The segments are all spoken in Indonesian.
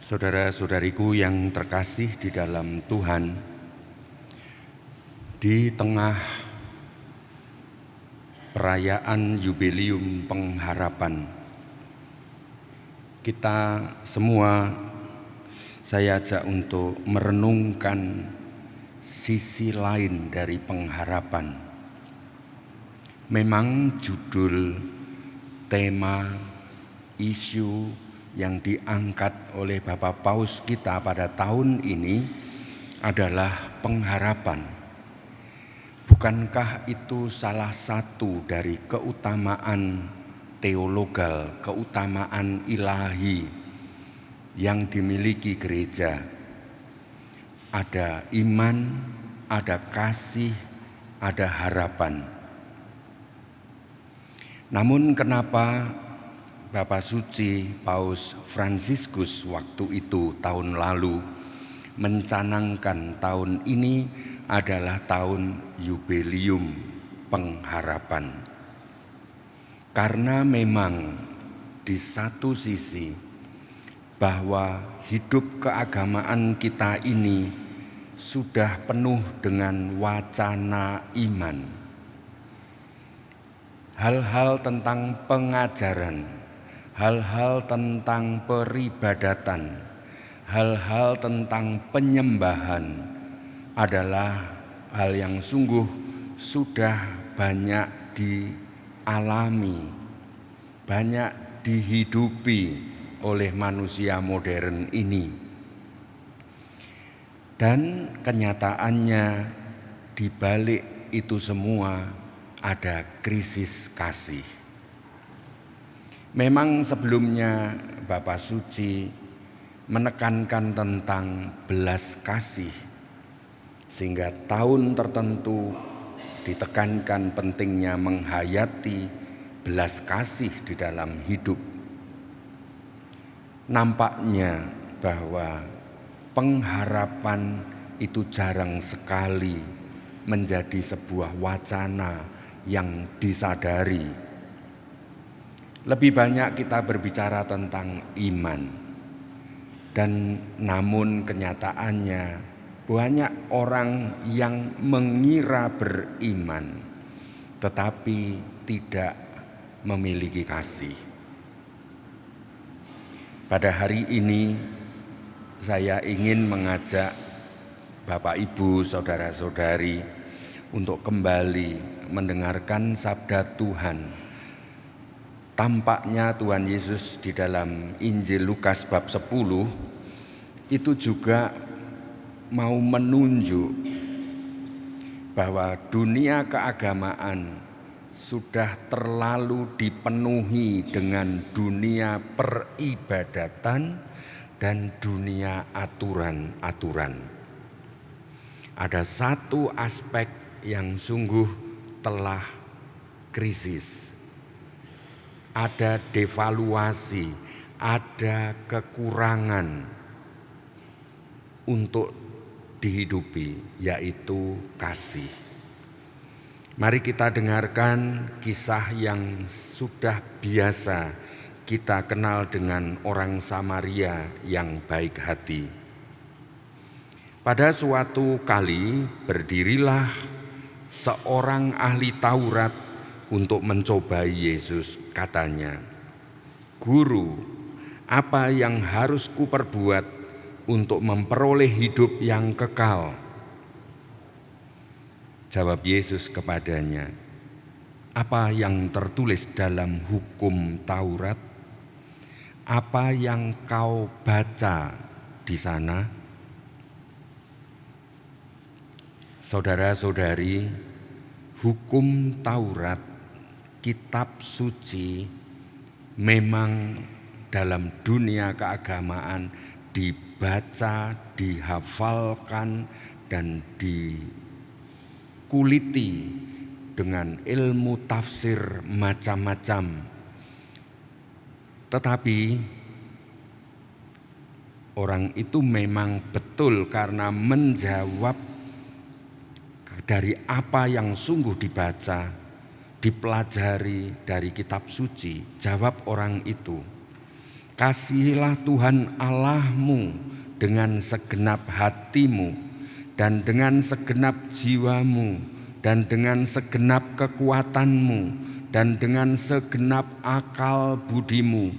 Saudara-saudariku yang terkasih di dalam Tuhan, di tengah perayaan Yubileum Pengharapan, kita semua saya ajak untuk merenungkan sisi lain dari pengharapan. Memang judul, tema, isu yang diangkat oleh Bapak Paus kita pada tahun ini adalah pengharapan. Bukankah itu salah satu dari keutamaan teologal, keutamaan ilahi yang dimiliki gereja? Ada iman, ada kasih, ada harapan. Namun kenapa Bapak Suci Paus Fransiskus waktu itu tahun lalu mencanangkan tahun ini adalah tahun Yubileum Pengharapan? Karena memang di satu sisi bahwa hidup keagamaan kita ini sudah penuh dengan wacana iman, hal-hal tentang pengajaran, hal-hal tentang peribadatan, hal-hal tentang penyembahan adalah hal yang sungguh sudah banyak dialami, banyak dihidupi oleh manusia modern ini. Dan kenyataannya di balik itu semua ada krisis kasih. Memang sebelumnya Bapak Suci menekankan tentang belas kasih, sehingga tahun tertentu ditekankan pentingnya menghayati belas kasih di dalam hidup. Nampaknya bahwa pengharapan itu jarang sekali menjadi sebuah wacana yang disadari. Lebih banyak kita berbicara tentang iman, dan namun kenyataannya banyak orang yang mengira beriman tetapi tidak memiliki kasih. Pada hari ini saya ingin mengajak Bapak Ibu, saudara-saudari untuk kembali mendengarkan sabda Tuhan. Tampaknya Tuhan Yesus di dalam Injil Lukas bab 10 itu juga mau menunjuk bahwa dunia keagamaan sudah terlalu dipenuhi dengan dunia peribadatan dan dunia aturan-aturan. Ada satu aspek yang sungguh telah krisis. Ada devaluasi, ada kekurangan untuk dihidupi, yaitu kasih. Mari kita dengarkan kisah yang sudah biasa kita kenal dengan orang Samaria yang baik hati. Pada suatu kali berdirilah seorang ahli Taurat untuk mencobai Yesus. Katanya, "Guru, apa yang harus kuperbuat untuk memperoleh hidup yang kekal?" Jawab Yesus kepadanya, "Apa yang tertulis dalam hukum Taurat? Apa yang kau baca di sana?" Saudara-saudari, hukum Taurat, kitab suci, memang dalam dunia keagamaan dibaca, dihafalkan, dan dikuliti dengan ilmu tafsir macam-macam. Tetapi orang itu memang betul karena menjawab dari apa yang sungguh dibaca, dipelajari dari kitab suci. Jawab orang itu, Kasihilah Tuhan Allahmu dengan segenap hatimu dan dengan segenap jiwamu dan dengan segenap kekuatanmu dan dengan segenap akal budimu,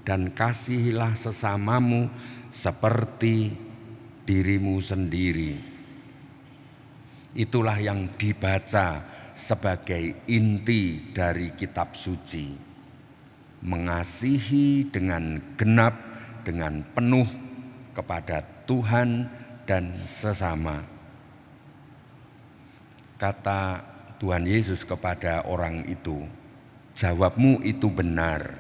dan kasihilah sesamamu seperti dirimu sendiri. Itulah yang dibaca sebagai inti dari kitab suci. Mengasihi dengan genap, dengan penuh kepada Tuhan dan sesama. Kata Tuhan Yesus kepada orang itu, "Jawabmu itu benar.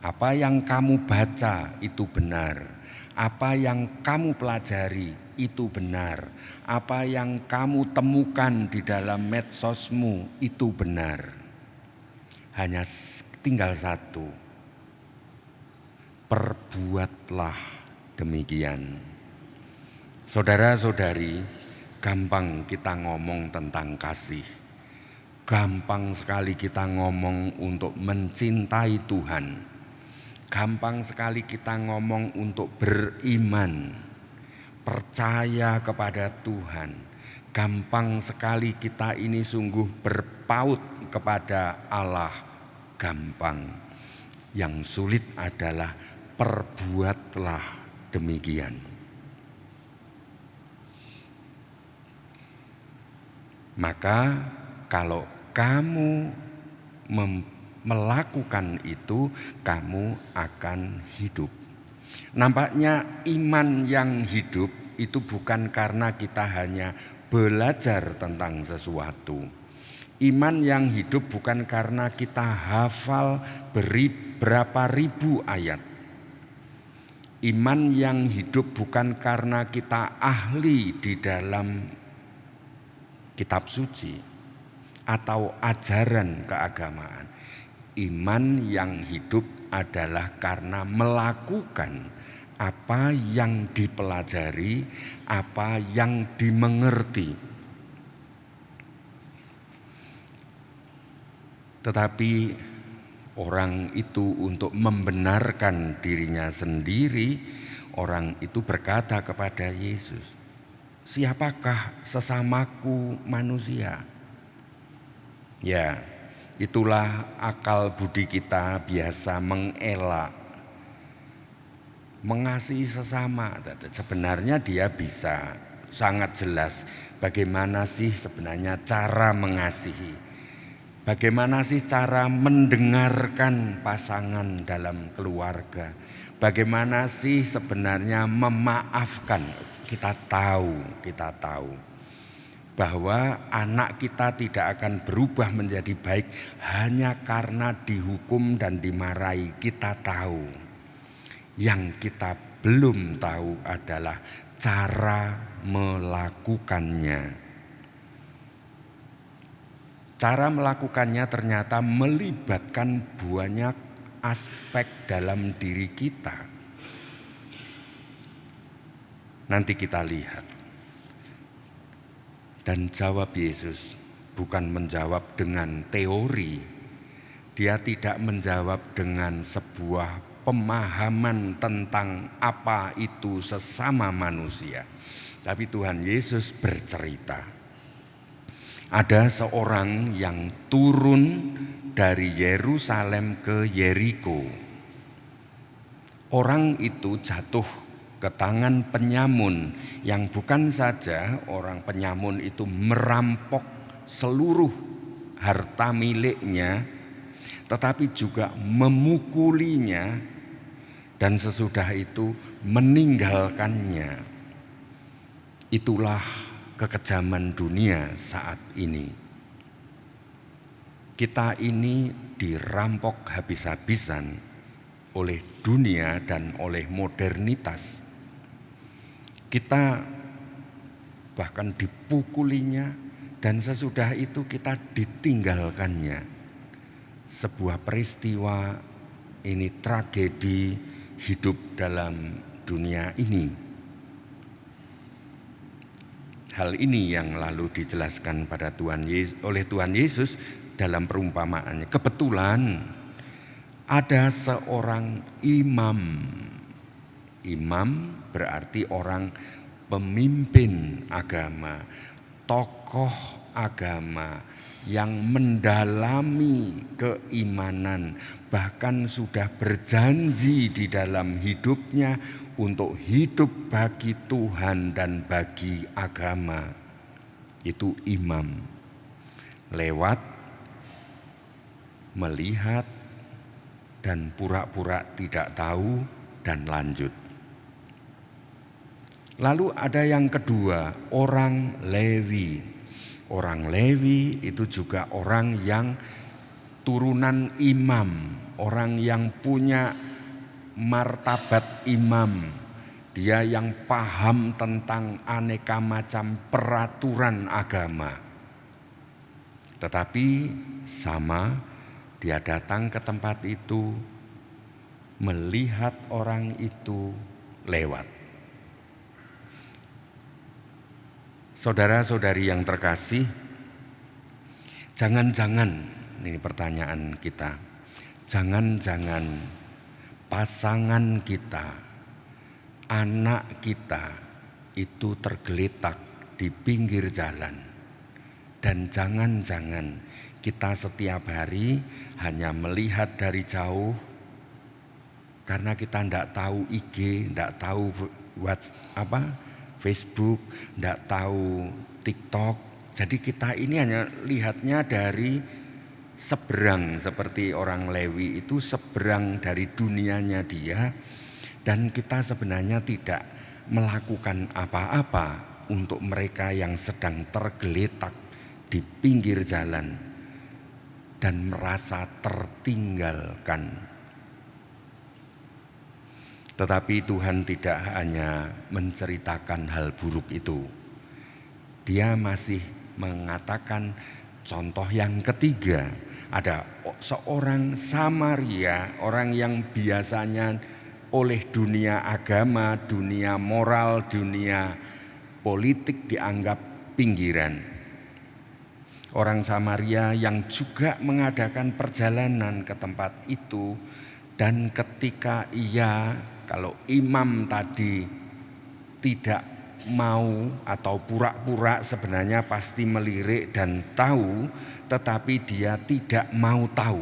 Apa yang kamu baca itu benar. Apa yang kamu pelajari itu benar. Apa yang kamu temukan di dalam medsosmu itu benar. Hanya tinggal satu, perbuatlah demikian." Saudara-saudari, gampang kita ngomong tentang kasih. Gampang sekali kita ngomong untuk mencintai Tuhan. Gampang sekali kita ngomong untuk beriman, percaya kepada Tuhan. Gampang sekali kita ini sungguh berpaut kepada Allah. Gampang. Yang sulit adalah perbuatlah demikian. Maka kalau kamu melakukan itu, kamu akan hidup. Nampaknya iman yang hidup itu bukan karena kita hanya belajar tentang sesuatu. Iman yang hidup bukan karena kita hafal berapa ribu ayat. Iman yang hidup bukan karena kita ahli di dalam kitab suci atau ajaran keagamaan. Iman yang hidup adalah karena melakukan apa yang dipelajari, apa yang dimengerti. Tetapi orang itu untuk membenarkan dirinya sendiri, orang itu berkata kepada Yesus, "Siapakah sesamaku manusia?" Ya, itulah akal budi kita biasa mengelak. Mengasihi sesama, sebenarnya dia bisa sangat jelas bagaimana sih sebenarnya cara mengasihi. Bagaimana sih cara mendengarkan pasangan dalam keluarga? Bagaimana sih sebenarnya memaafkan? Kita tahu bahwa anak kita tidak akan berubah menjadi baik hanya karena dihukum dan dimarahi. Kita tahu. Yang kita belum tahu adalah cara melakukannya. Cara melakukannya ternyata melibatkan banyak aspek dalam diri kita. Nanti kita lihat. Dan jawab Yesus bukan menjawab dengan teori. Dia tidak menjawab dengan sebuah pemahaman tentang apa itu sesama manusia. Tapi Tuhan Yesus bercerita. Ada seorang yang turun dari Yerusalem ke Yeriko. Orang itu jatuh ke tangan penyamun yang bukan saja orang penyamun itu merampok seluruh harta miliknya, tetapi juga memukulinya dan sesudah itu meninggalkannya. Itulah kekejaman dunia saat ini. Kita ini dirampok habis-habisan oleh dunia dan oleh modernitas. Kita bahkan dipukulinya dan sesudah itu kita ditinggalkannya. Sebuah peristiwa ini, tragedi hidup dalam dunia ini. Hal ini yang lalu dijelaskan oleh Tuhan Yesus dalam perumpamaannya. Kebetulan ada seorang imam. Imam berarti orang pemimpin agama, tokoh agama yang mendalami keimanan, bahkan sudah berjanji di dalam hidupnya untuk hidup bagi Tuhan dan bagi agama. Itu imam. Lewat melihat dan pura-pura tidak tahu dan lanjut. Lalu ada yang kedua, orang Lewi. Orang Lewi itu juga orang yang turunan imam, orang yang punya martabat imam. Dia yang paham tentang aneka macam peraturan agama. Tetapi sama, dia datang ke tempat itu, melihat orang itu lewat. Saudara-saudari yang terkasih, jangan-jangan, ini pertanyaan kita, jangan-jangan pasangan kita, anak kita itu tergeletak di pinggir jalan. Dan jangan-jangan kita setiap hari hanya melihat dari jauh karena kita tidak tahu IG, tidak tahu Facebook, tidak tahu TikTok. Jadi kita ini hanya lihatnya dari seberang, seperti orang Lewi itu seberang dari dunianya dia, dan kita sebenarnya tidak melakukan apa-apa untuk mereka yang sedang tergeletak di pinggir jalan dan merasa tertinggalkan. Tetapi Tuhan tidak hanya menceritakan hal buruk itu. Dia masih mengatakan contoh yang ketiga. Ada seorang Samaria, orang yang biasanya oleh dunia agama, dunia moral, dunia politik dianggap pinggiran. Orang Samaria yang juga mengadakan perjalanan ke tempat itu, dan ketika ia, kalau imam tadi tidak mau atau pura-pura, sebenarnya pasti melirik dan tahu, tetapi dia tidak mau tahu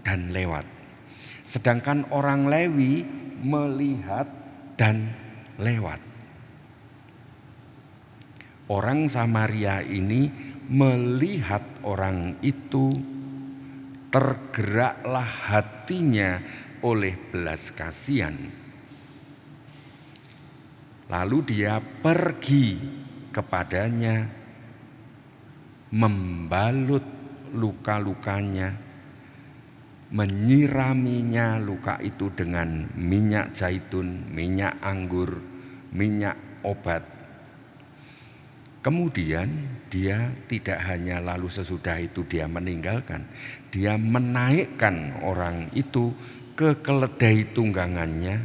dan lewat. Sedangkan orang Lewi melihat dan lewat. Orang Samaria ini melihat orang itu, tergeraklah hatinya oleh belas kasihan. Lalu dia pergi kepadanya, membalut luka-lukanya, menyiraminya luka itu dengan minyak zaitun, minyak anggur, minyak obat. Kemudian dia tidak hanya lalu sesudah itu dia meninggalkan, dia menaikkan orang itu ke keledai tunggangannya,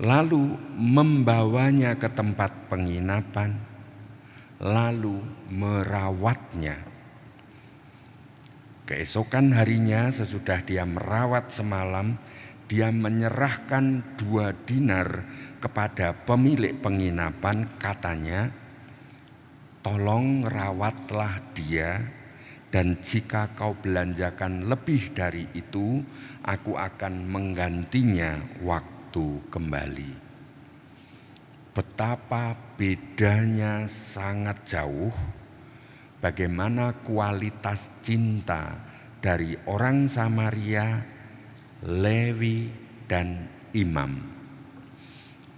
lalu membawanya ke tempat penginapan, lalu merawatnya. Keesokan harinya sesudah dia merawat semalam, dia menyerahkan 2 dinar kepada pemilik penginapan, katanya, tolong rawatlah dia, dan jika kau belanjakan lebih dari itu, aku akan menggantinya waktu kembali. Betapa bedanya sangat jauh, bagaimana kualitas cinta dari orang Samaria, Lewi, dan imam.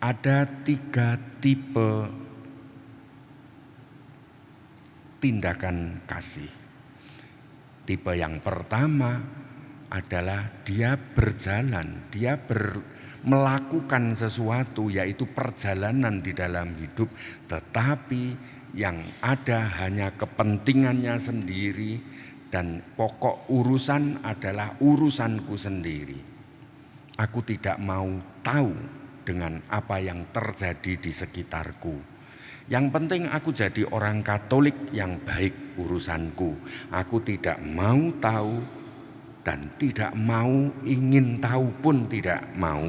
Ada 3 tipe tindakan kasih. Tipe yang pertama adalah dia berjalan, dia melakukan sesuatu, yaitu perjalanan di dalam hidup, tetapi yang ada hanya kepentingannya sendiri, dan pokok urusan adalah urusanku sendiri. Aku tidak mau tahu dengan apa yang terjadi di sekitarku. Yang penting aku jadi orang Katolik yang baik urusanku. Aku tidak mau tahu dan tidak mau, ingin tahu pun tidak mau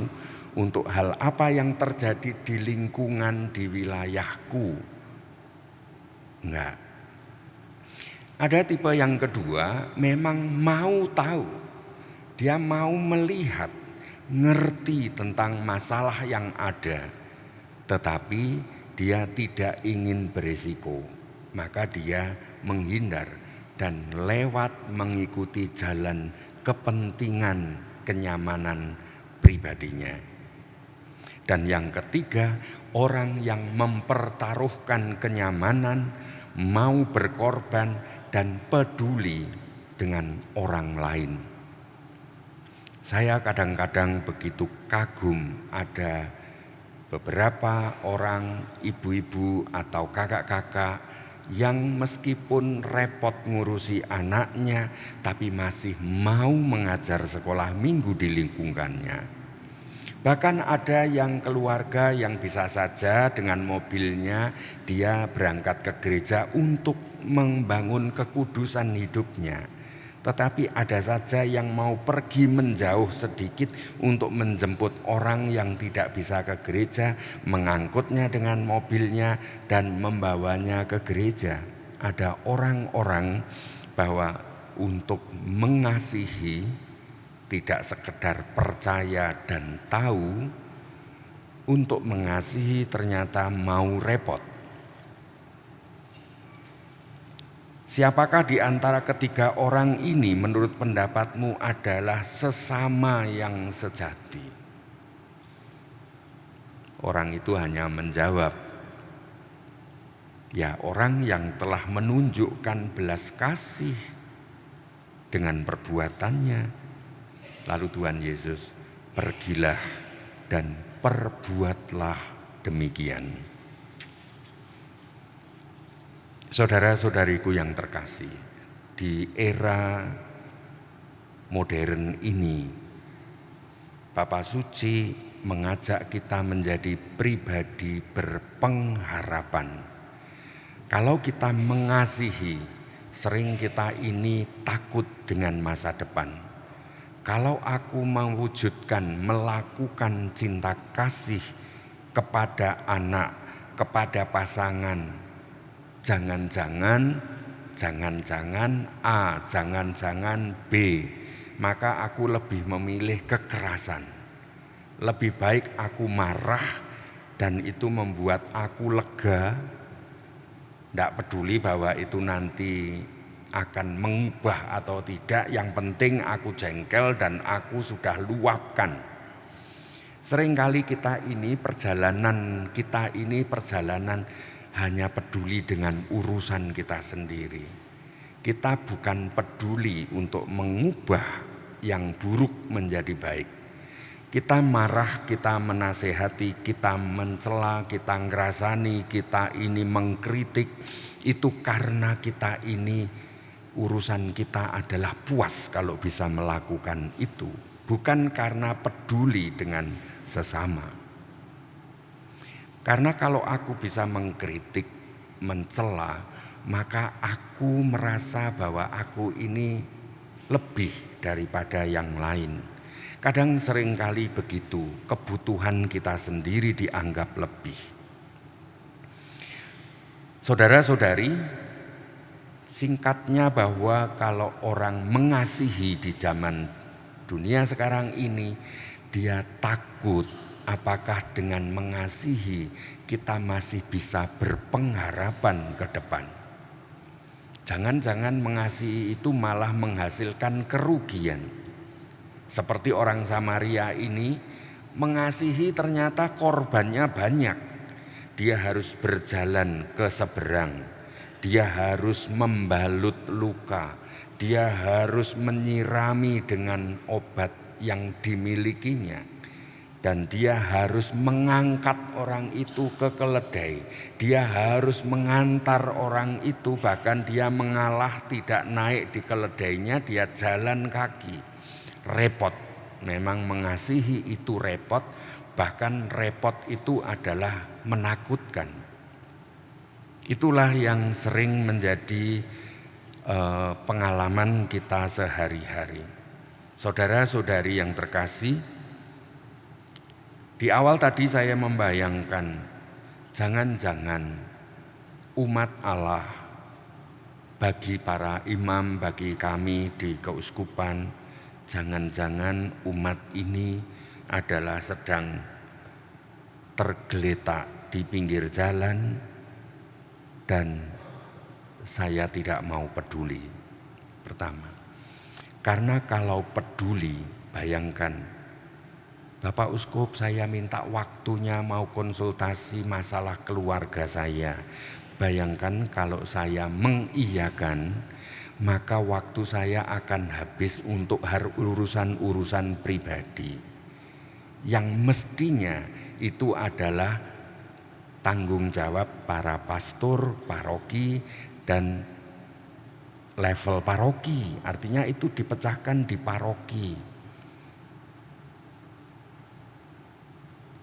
untuk hal apa yang terjadi di lingkungan, di wilayahku. Enggak. Ada tipe yang kedua, memang mau tahu. Dia mau melihat, ngerti tentang masalah yang ada, tetapi dia tidak ingin berisiko. Maka dia menghindar dan lewat mengikuti jalan kepentingan, kenyamanan pribadinya. Dan yang ketiga, orang yang mempertaruhkan kenyamanan, mau berkorban dan peduli dengan orang lain. Saya kadang-kadang begitu kagum, ada beberapa orang ibu-ibu atau kakak-kakak yang meskipun repot ngurusi anaknya, tapi masih mau mengajar sekolah minggu di lingkungannya. Bahkan ada yang keluarga yang bisa saja dengan mobilnya dia berangkat ke gereja untuk membangun kekudusan hidupnya. Tetapi ada saja yang mau pergi menjauh sedikit untuk menjemput orang yang tidak bisa ke gereja, mengangkutnya dengan mobilnya dan membawanya ke gereja. Ada orang-orang bahwa untuk mengasihi tidak sekedar percaya dan tahu, untuk mengasihi ternyata mau repot. Siapakah di antara ketiga orang ini menurut pendapatmu adalah sesama yang sejati? Orang itu hanya menjawab, ya orang yang telah menunjukkan belas kasih dengan perbuatannya. Lalu Tuhan Yesus, pergilah dan perbuatlah demikian. Saudara-saudariku yang terkasih, di era modern ini, Bapak Suci mengajak kita menjadi pribadi berpengharapan. Kalau kita mengasihi, sering kita ini takut dengan masa depan. Kalau aku mewujudkan, melakukan cinta kasih kepada anak, kepada pasangan, jangan-jangan A, jangan-jangan B, maka aku lebih memilih kekerasan. Lebih baik aku marah dan itu membuat aku lega. Tidak peduli bahwa itu nanti akan mengubah atau tidak, yang penting aku jengkel dan aku sudah luapkan. Seringkali kita ini perjalanan hanya peduli dengan urusan kita sendiri. Kita bukan peduli untuk mengubah yang buruk menjadi baik. Kita marah, kita menasehati, kita mencela, kita ngerasani, kita ini mengkritik. Itu karena kita ini, urusan kita adalah puas kalau bisa melakukan itu. Bukan karena peduli dengan sesama. Karena kalau aku bisa mengkritik, mencela, maka aku merasa bahwa aku ini lebih daripada yang lain. Kadang seringkali begitu, kebutuhan kita sendiri dianggap lebih. Saudara-saudari, singkatnya bahwa kalau orang mengasihi di zaman dunia sekarang ini, dia takut apakah dengan mengasihi kita masih bisa berpengharapan ke depan. Jangan-jangan mengasihi itu malah menghasilkan kerugian. Seperti orang Samaria ini, mengasihi ternyata korbannya banyak. Dia harus berjalan ke seberang, dia harus membalut luka, dia harus menyirami dengan obat yang dimilikinya. Dan dia harus mengangkat orang itu ke keledai. Dia harus mengantar orang itu, bahkan dia mengalah tidak naik di keledainya, dia jalan kaki. Repot, memang mengasihi itu repot, bahkan repot itu adalah menakutkan. Itulah yang sering menjadi pengalaman kita sehari-hari. Saudara-saudari yang terkasih, di awal tadi saya membayangkan jangan-jangan umat Allah bagi para imam, bagi kami di keuskupan, jangan-jangan umat ini adalah sedang tergeletak di pinggir jalan dan saya tidak mau peduli. Pertama, karena kalau peduli, bayangkan Bapak Uskup, saya minta waktunya mau konsultasi masalah keluarga saya. Bayangkan kalau saya mengiyakan, maka waktu saya akan habis untuk urusan-urusan pribadi yang mestinya itu adalah tanggung jawab para pastor, paroki, dan level paroki. Artinya itu dipecahkan di paroki.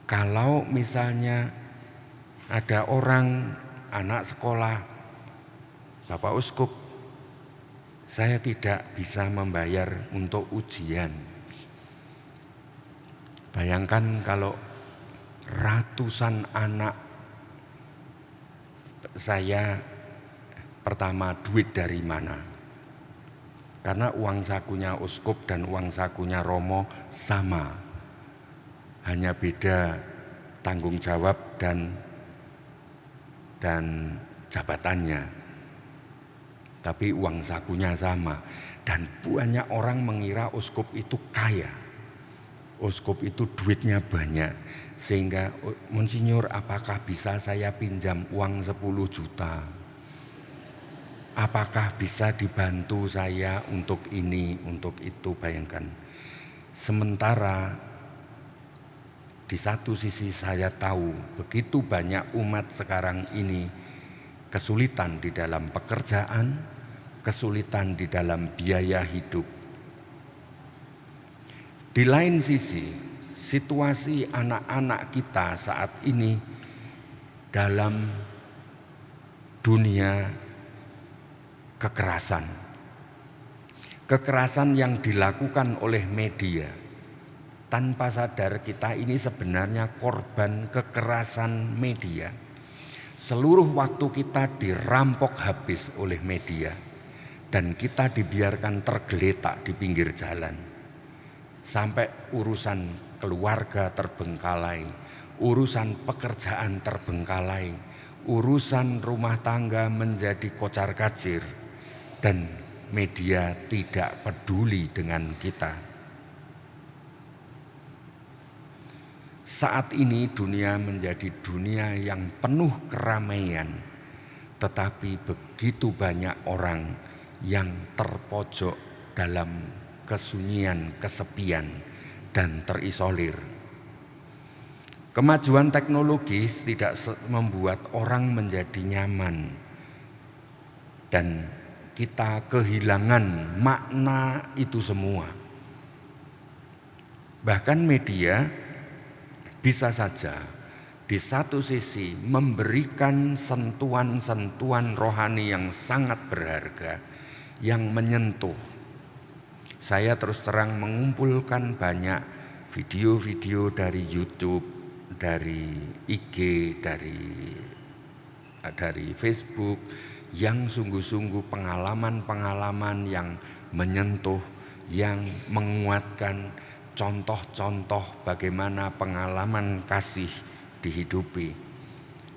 Kalau misalnya ada orang anak sekolah, Bapak Uskup, saya tidak bisa membayar untuk ujian. Bayangkan kalau ratusan anak saya, pertama duit dari mana? Karena uang sakunya uskup dan uang sakunya Romo sama, hanya beda tanggung jawab dan jabatannya, tapi uang sakunya sama. Dan banyak orang mengira uskup itu kaya, uskup itu duitnya banyak, sehingga Monsinyur, apakah bisa saya pinjam uang 10 juta? Apakah bisa dibantu saya untuk ini, untuk itu? Bayangkan. Sementara di satu sisi saya tahu begitu banyak umat sekarang ini kesulitan di dalam pekerjaan, kesulitan di dalam biaya hidup. Di lain sisi, situasi anak-anak kita saat ini dalam dunia kekerasan. Kekerasan yang dilakukan oleh media. Tanpa sadar kita ini sebenarnya korban kekerasan media. Seluruh waktu kita dirampok habis oleh media dan kita dibiarkan tergeletak di pinggir jalan. Sampai urusan keluarga terbengkalai, urusan pekerjaan terbengkalai, urusan rumah tangga menjadi kocar-kacir dan media tidak peduli dengan kita. Saat ini dunia menjadi dunia yang penuh keramaian, tetapi begitu banyak orang yang terpojok dalam kesunyian, kesepian, dan terisolir. Kemajuan teknologi tidak membuat orang menjadi nyaman dan kita kehilangan makna itu semua. Bahkan media bisa saja di satu sisi memberikan sentuhan-sentuhan rohani yang sangat berharga, yang menyentuh. Saya terus terang mengumpulkan banyak video-video dari YouTube, dari IG, dari Facebook, yang sungguh-sungguh pengalaman-pengalaman yang menyentuh, yang menguatkan, contoh-contoh bagaimana pengalaman kasih dihidupi.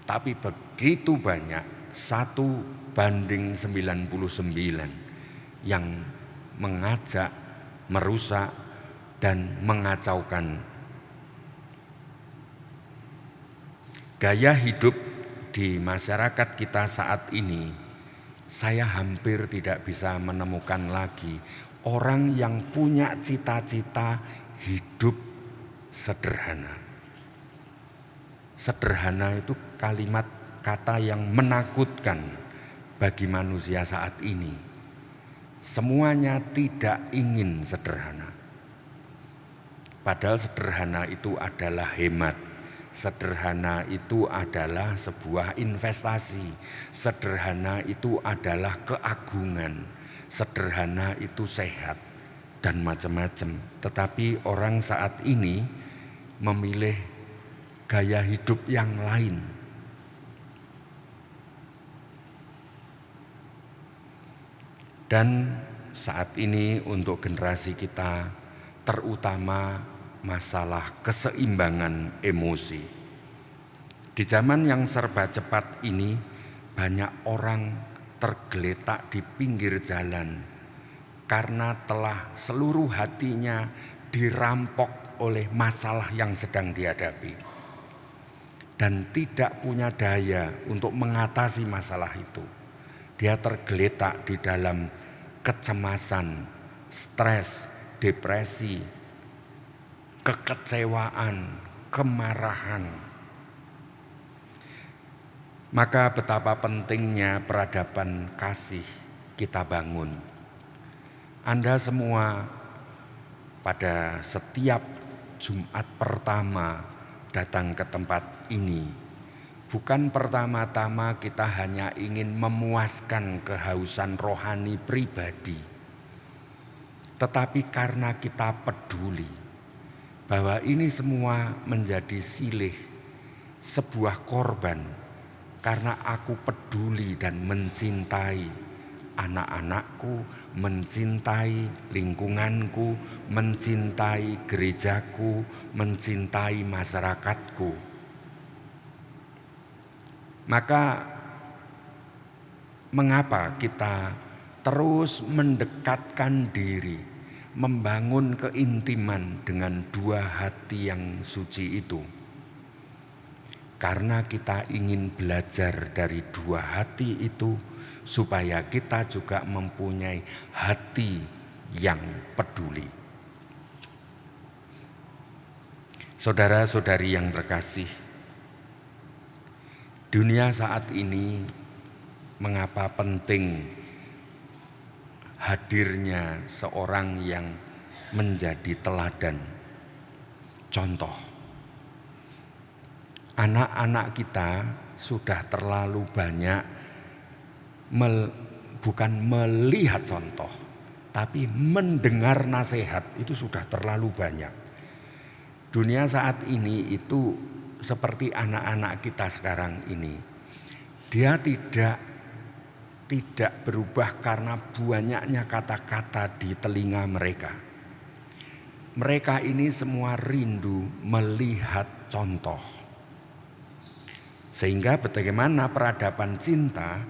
Tapi begitu banyak, 1:99 yang mengajak, merusak, dan mengacaukan. Gaya hidup di masyarakat kita saat ini, saya hampir tidak bisa menemukan lagi orang yang punya cita-cita hidup sederhana. Sederhana itu kalimat kata yang menakutkan bagi manusia saat ini. Semuanya tidak ingin sederhana. Padahal sederhana itu adalah hemat. Sederhana itu adalah sebuah investasi. Sederhana itu adalah keagungan. Sederhana itu sehat. dan macam-macam. Tetapi orang saat ini memilih gaya hidup yang lain. Dan saat ini untuk generasi kita terutama masalah keseimbangan emosi. Di zaman yang serba cepat ini banyak orang tergeletak di pinggir jalan karena telah seluruh hatinya dirampok oleh masalah yang sedang dihadapi dan tidak punya daya untuk mengatasi masalah itu. Dia tergeletak di dalam kecemasan, stres, depresi, kekecewaan, kemarahan. Maka betapa pentingnya peradaban kasih kita bangun. Anda semua pada setiap Jumat pertama datang ke tempat ini, bukan pertama-tama kita hanya ingin memuaskan kehausan rohani pribadi, tetapi karena kita peduli bahwa ini semua menjadi silih sebuah korban, karena aku peduli dan mencintai anak-anakku, mencintai lingkunganku, mencintai gerejaku, mencintai masyarakatku. Maka mengapa kita terus mendekatkan diri, membangun keintiman dengan dua hati yang suci itu? Karena kita ingin belajar dari dua hati itu, supaya kita juga mempunyai hati yang peduli. Saudara-saudari yang terkasih, dunia saat ini mengapa penting hadirnya seorang yang menjadi teladan, contoh. Anak-anak kita sudah terlalu banyak bukan melihat contoh, tapi mendengar nasihat itu sudah terlalu banyak. Dunia saat ini itu seperti anak-anak kita sekarang ini. Dia tidak berubah karena banyaknya kata-kata di telinga mereka. Mereka ini semua rindu melihat contoh. Sehingga bagaimana peradaban cinta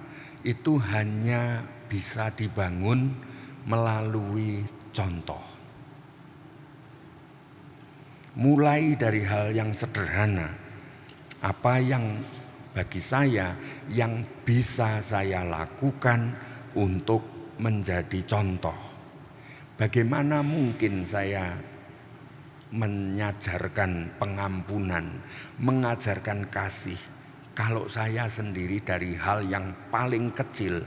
itu hanya bisa dibangun melalui contoh. Mulai dari hal yang sederhana, apa yang bagi saya yang bisa saya lakukan untuk menjadi contoh. Bagaimana mungkin saya mengajarkan pengampunan, mengajarkan kasih, kalau saya sendiri dari hal yang paling kecil,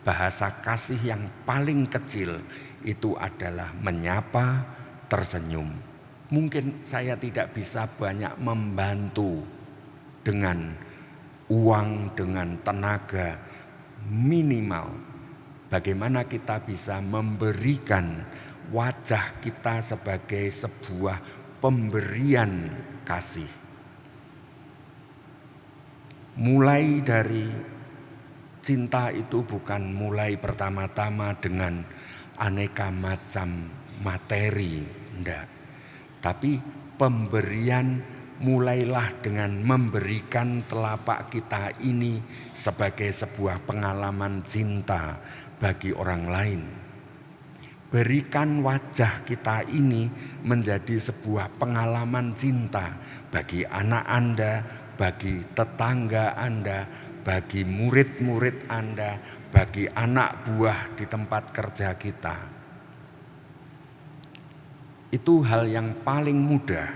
bahasa kasih yang paling kecil itu adalah menyapa, tersenyum. Mungkin saya tidak bisa banyak membantu dengan uang, dengan tenaga, minimal bagaimana kita bisa memberikan wajah kita sebagai sebuah pemberian kasih. Mulai dari cinta itu bukan mulai pertama-tama dengan aneka macam materi, enggak. Tapi pemberian mulailah dengan memberikan telapak kita ini sebagai sebuah pengalaman cinta bagi orang lain. Berikan wajah kita ini menjadi sebuah pengalaman cinta bagi anak Anda, bagi tetangga Anda, bagi murid-murid Anda, bagi anak buah di tempat kerja kita. Itu hal yang paling mudah,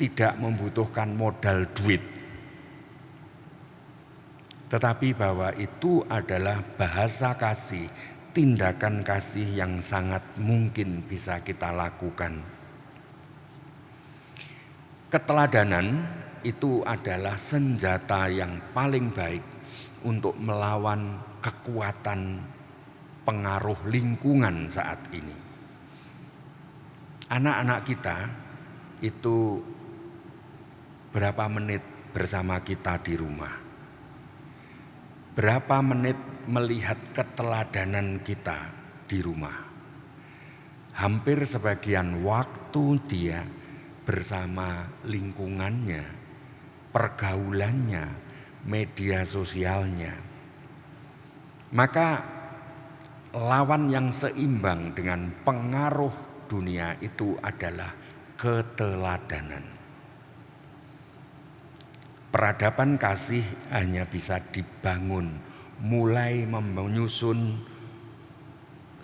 tidak membutuhkan modal duit. Tetapi bahwa itu adalah bahasa kasih, tindakan kasih yang sangat mungkin bisa kita lakukan. Keteladanan itu adalah senjata yang paling baik untuk melawan kekuatan pengaruh lingkungan saat ini. Anak-anak kita itu berapa menit bersama kita di rumah? Berapa menit melihat keteladanan kita di rumah? Hampir sebagian waktu dia bersama lingkungannya, pergaulannya, media sosialnya. Maka lawan yang seimbang dengan pengaruh dunia itu adalah keteladanan. Peradaban kasih hanya bisa dibangun mulai menyusun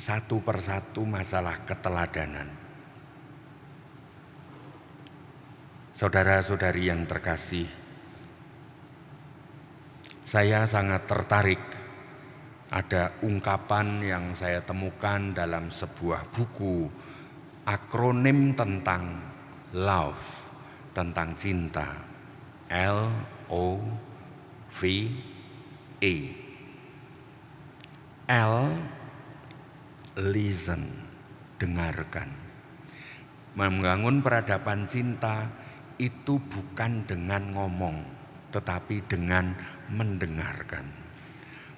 satu persatu masalah keteladanan. Saudara-saudari yang terkasih, saya sangat tertarik. Ada ungkapan yang saya temukan dalam sebuah buku akronim tentang love, tentang cinta. LOVE. L, listen, dengarkan. Membangun peradaban cinta itu bukan dengan ngomong, tetapi dengan mendengarkan.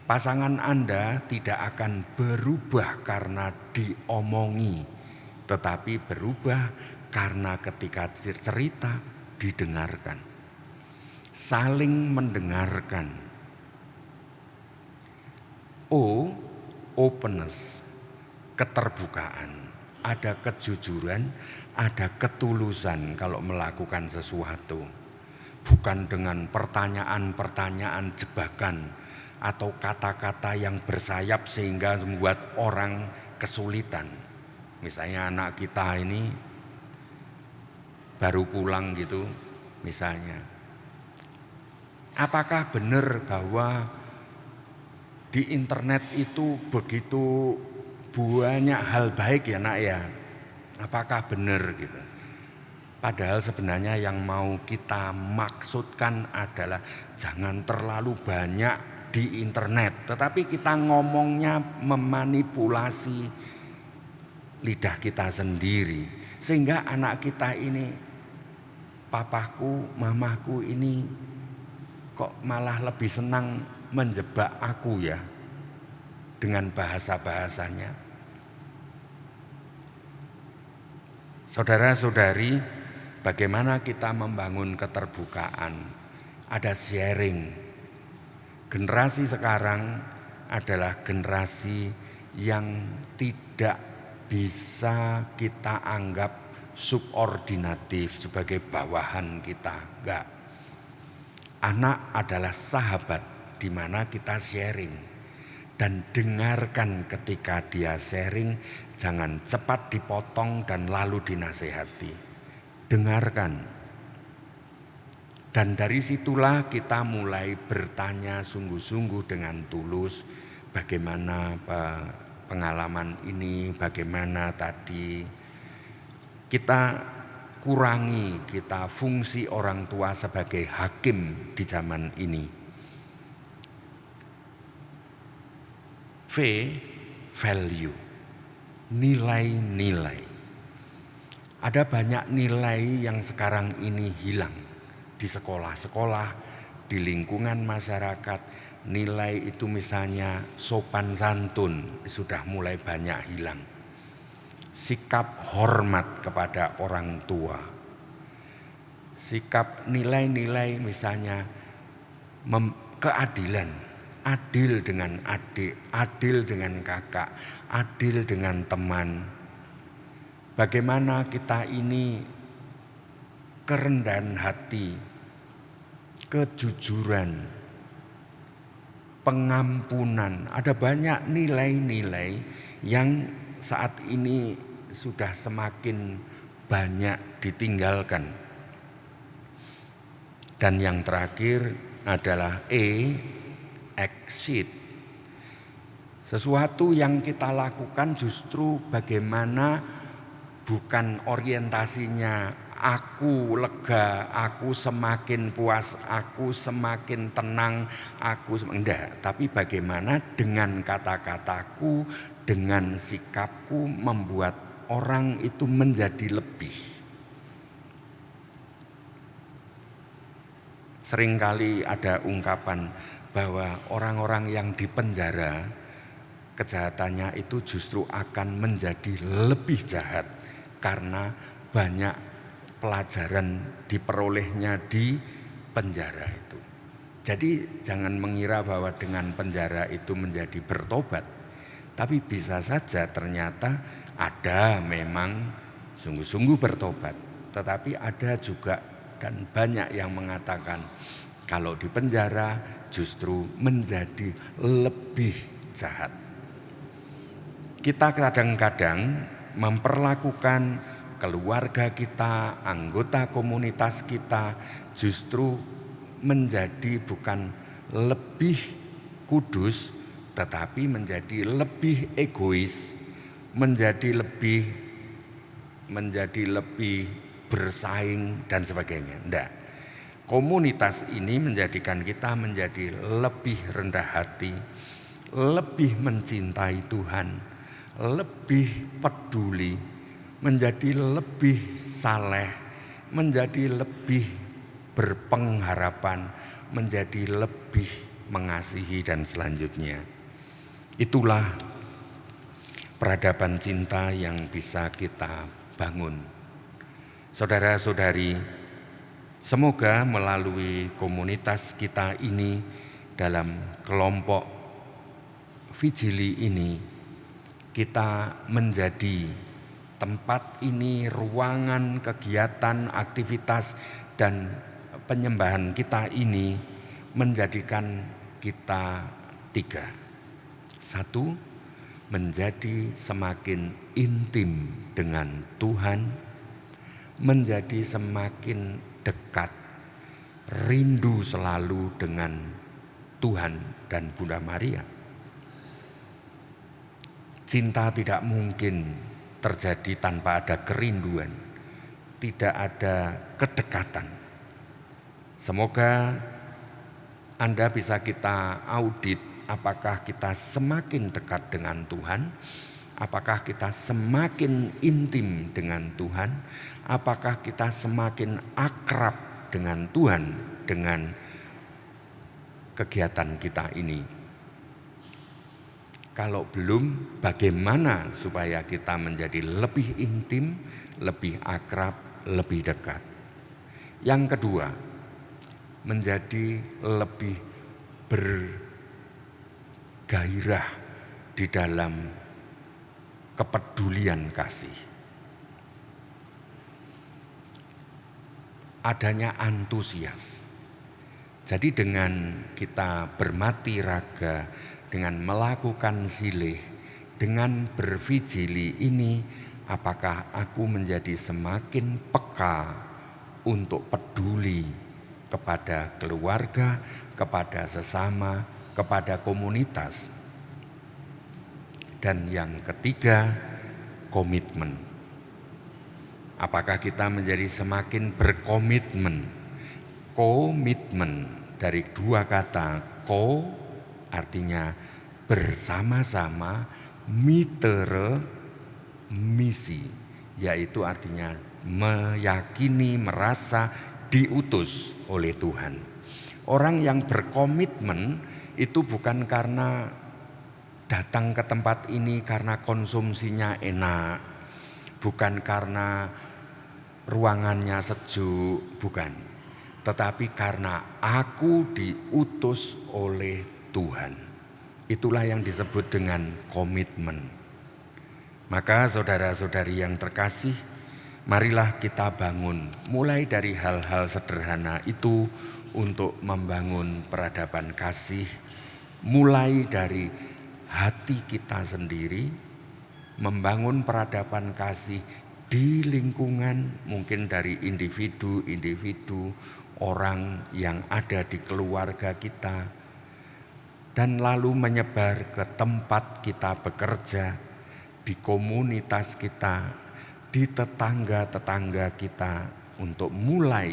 Pasangan Anda tidak akan berubah karena diomongi, tetapi berubah karena ketika cerita didengarkan. Saling mendengarkan. O, openness, keterbukaan. Ada kejujuran, ada ketulusan kalau melakukan sesuatu. Bukan dengan pertanyaan-pertanyaan jebakan atau kata-kata yang bersayap sehingga membuat orang kesulitan. Misalnya anak kita ini baru pulang gitu misalnya. Apakah benar bahwa di internet itu begitu banyak hal baik ya nak ya? Apakah benar gitu? Padahal sebenarnya yang mau kita maksudkan adalah jangan terlalu banyak di internet, tetapi kita ngomongnya memanipulasi lidah kita sendiri, sehingga anak kita ini, papaku, mamaku ini kok malah lebih senang menjebak aku ya dengan bahasa-bahasanya. Saudara-saudari, bagaimana kita membangun keterbukaan? Ada sharing. Generasi sekarang adalah generasi yang tidak bisa kita anggap subordinatif sebagai bawahan kita. Enggak. Anak adalah sahabat di mana kita sharing. Dan dengarkan ketika dia sharing, jangan cepat dipotong dan lalu dinasehati. Dengarkan. Dan dari situlah kita mulai bertanya sungguh-sungguh dengan tulus, bagaimana pengalaman ini, bagaimana tadi. Kita kurangi kita fungsi orang tua sebagai hakim di zaman ini. V, value, nilai-nilai. Ada banyak nilai yang sekarang ini hilang di sekolah-sekolah, di lingkungan masyarakat. Nilai itu misalnya sopan santun sudah mulai banyak hilang. Sikap hormat kepada orang tua. Sikap nilai-nilai misalnya keadilan. Adil dengan adik, adil dengan kakak, adil dengan teman. Bagaimana kita ini kerendahan hati, kejujuran, pengampunan. Ada banyak nilai-nilai yang saat ini sudah semakin banyak ditinggalkan. Dan yang terakhir adalah exit. Sesuatu yang kita lakukan justru bagaimana bukan orientasinya aku lega, aku semakin puas, aku semakin tenang, enggak, tapi bagaimana dengan kata-kataku, dengan sikapku membuat orang itu menjadi lebih. Seringkali ada ungkapan bahwa orang-orang yang dipenjara kejahatannya itu justru akan menjadi lebih jahat karena banyak pelajaran diperolehnya di penjara itu. Jadi jangan mengira bahwa dengan penjara itu menjadi bertobat, tapi bisa saja ternyata ada memang sungguh-sungguh bertobat, tetapi ada juga dan banyak yang mengatakan kalau di penjara justru menjadi lebih jahat. Kita kadang-kadang memperlakukan keluarga kita, anggota komunitas kita justru menjadi bukan lebih kudus, tetapi menjadi lebih egois, menjadi lebih bersaing dan sebagainya. Enggak. Komunitas ini menjadikan kita menjadi lebih rendah hati, lebih mencintai Tuhan, lebih peduli, menjadi lebih saleh, menjadi lebih berpengharapan, menjadi lebih mengasihi dan selanjutnya. Itulah peradaban cinta yang bisa kita bangun. Saudara-saudari, semoga melalui komunitas kita ini dalam kelompok Vigili ini kita menjadi tempat ini ruangan kegiatan, aktivitas dan penyembahan kita ini menjadikan kita tiga. Satu, menjadi semakin intim dengan Tuhan, menjadi semakin dekat, rindu selalu dengan Tuhan dan Bunda Maria. Cinta tidak mungkin terjadi tanpa ada kerinduan, tidak ada kedekatan. Semoga Anda bisa kita audit apakah kita semakin dekat dengan Tuhan, apakah kita semakin intim dengan Tuhan, apakah kita semakin akrab dengan Tuhan dengan kegiatan kita ini. Kalau belum, bagaimana supaya kita menjadi lebih intim, lebih akrab, lebih dekat. Yang kedua, menjadi lebih bergairah di dalam kepedulian kasih. Adanya antusias. Jadi dengan kita bermati raga, dengan melakukan silih, dengan bervigili ini, apakah aku menjadi semakin peka untuk peduli kepada keluarga, kepada sesama, kepada komunitas. Dan yang ketiga, komitmen. Apakah kita menjadi semakin berkomitmen? Komitmen dari dua kata, ko artinya bersama-sama, mitere misi, yaitu artinya meyakini, merasa diutus oleh Tuhan. Orang yang berkomitmen itu bukan karena datang ke tempat ini karena konsumsinya enak, bukan karena ruangannya sejuk, bukan. Tetapi karena aku diutus oleh Tuhan. Itulah yang disebut dengan komitmen. Maka saudara-saudari yang terkasih, marilah kita bangun mulai dari hal-hal sederhana itu untuk membangun peradaban kasih, mulai dari hati kita sendiri, membangun peradaban kasih di lingkungan, mungkin dari individu-individu, orang yang ada di keluarga kita, dan lalu menyebar ke tempat kita bekerja, di komunitas kita, di tetangga-tetangga kita, untuk mulai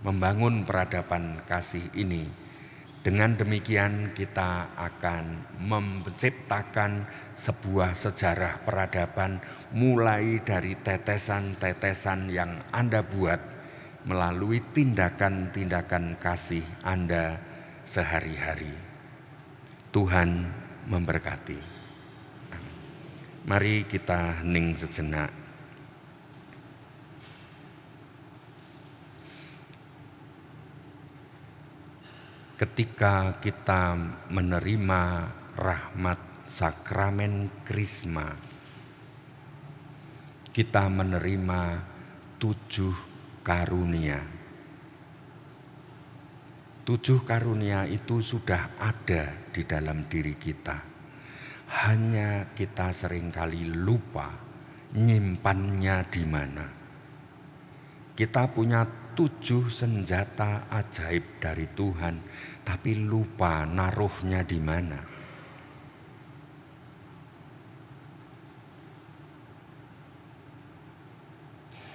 membangun peradaban kasih ini Dengan demikian kita akan menciptakan sebuah sejarah peradaban mulai dari tetesan-tetesan yang Anda buat melalui tindakan-tindakan kasih Anda sehari-hari. Tuhan memberkati. Amin. Mari kita hening sejenak. Ketika kita menerima rahmat sakramen Krisma, kita menerima 7 karunia. 7 karunia itu sudah ada di dalam diri kita. Hanya kita seringkali lupa nyimpannya di mana. Kita punya 7 senjata ajaib dari Tuhan, tapi lupa naruhnya di mana.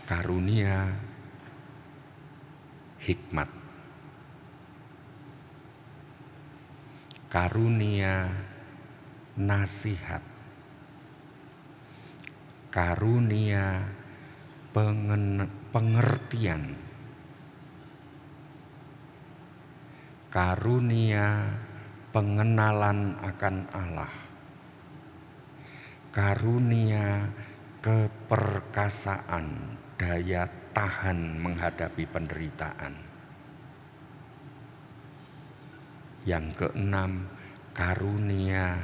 Karunia hikmat, karunia nasihat, karunia pengertian, karunia pengenalan akan Allah, karunia keperkasaan, daya tahan menghadapi penderitaan. Yang keenam, karunia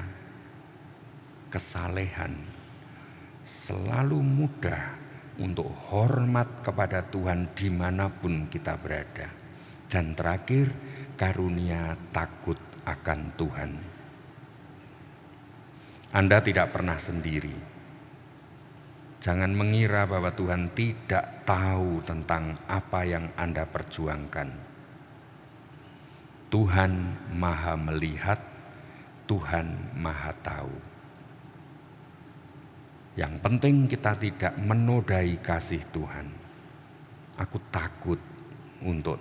kesalehan, selalu mudah untuk hormat kepada Tuhan dimanapun kita berada. Dan terakhir, karunia takut akan Tuhan. Anda tidak pernah sendiri. Jangan mengira bahwa Tuhan tidak tahu tentang apa yang Anda perjuangkan. Tuhan Maha melihat, Tuhan Maha tahu. Yang penting kita tidak menodai kasih Tuhan. Aku takut untuk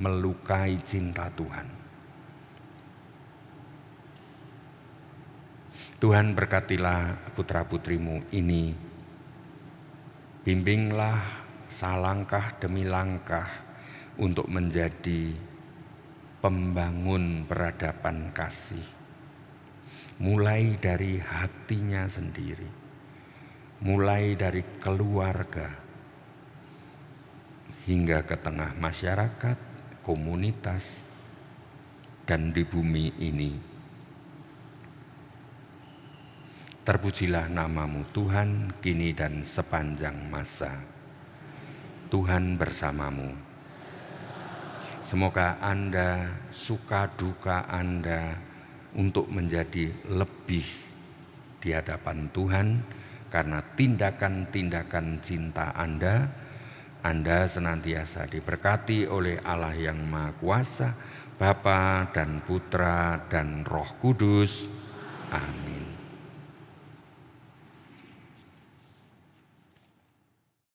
melukai cinta Tuhan. Tuhan berkatilah putra-putrimu ini. Bimbinglah salangkah demi langkah untuk menjadi pembangun peradaban kasih. Mulai dari hatinya sendiri, mulai dari keluarga, hingga ke tengah masyarakat, komunitas, dan di bumi ini. Terpujilah namamu Tuhan, kini dan sepanjang masa. Tuhan bersamamu. Semoga Anda, suka duka Anda untuk menjadi lebih di hadapan Tuhan karena tindakan-tindakan cinta Anda senantiasa diberkati oleh Allah yang Maha Kuasa, Bapa dan Putra dan Roh Kudus. Amin.